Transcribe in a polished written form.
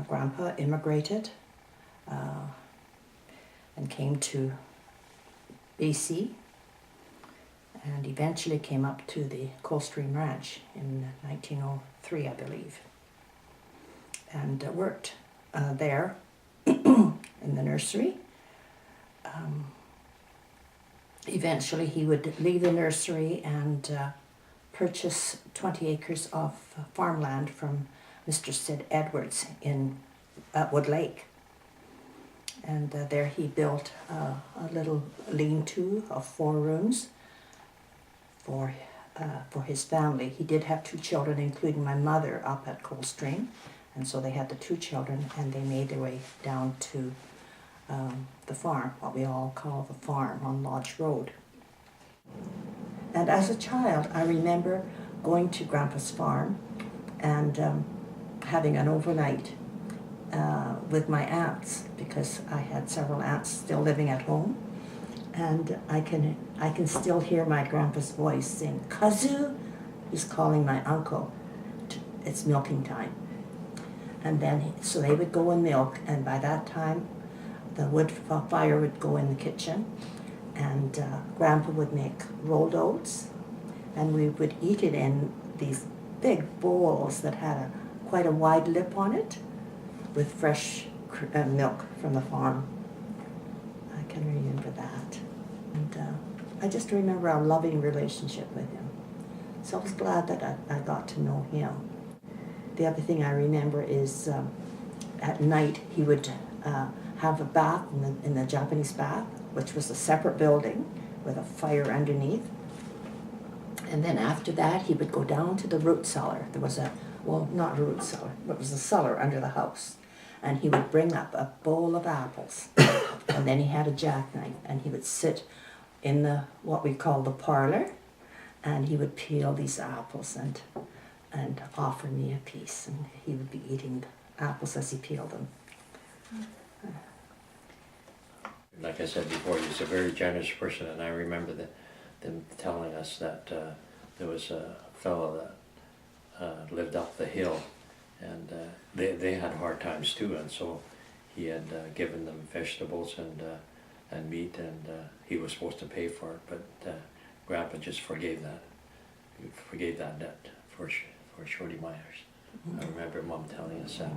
Grandpa immigrated and came to BC and eventually came up to the Coldstream Ranch in 1903, I believe, and worked there in the nursery. Eventually he would leave the nursery and purchase 20 acres of farmland from Mr. Sid Edwards at Wood Lake. And there he built a little lean-to of 4 rooms for his family. He did have 2 children, including my mother, up at Coldstream. And so they had the 2 children, and they made their way down to the farm, what we all call the farm on Lodge Road. And as a child, I remember going to Grandpa's farm and having an overnight with my aunts, because I had several aunts still living at home. And I can still hear my grandpa's voice saying, "Kazu," he's calling my uncle. It's milking time. And then, so they would go and milk, and by that time, the wood fire would go in the kitchen, and Grandpa would make rolled oats, and we would eat it in these big bowls that had quite a wide lip on it, with fresh milk from the farm. I can remember that. And I just remember our loving relationship with him. So I was glad that I got to know him. The other thing I remember is at night he would have a bath in the Japanese bath, which was a separate building with a fire underneath. And then after that he would go down to the root cellar. There was not a root cellar, but it was a cellar under the house. And he would bring up a bowl of apples. And then he had a jackknife, and he would sit in what we call the parlor, and he would peel these apples and offer me a piece, and he would be eating the apples as he peeled them. Like I said before, he's a very generous person, and I remember them telling us that there was a fellow that lived up the hill, and they had hard times too, and so he had given them vegetables and meat, and he was supposed to pay for it, but Grandpa just forgave that. He forgave that debt for Shorty Myers. I remember Mom telling us that.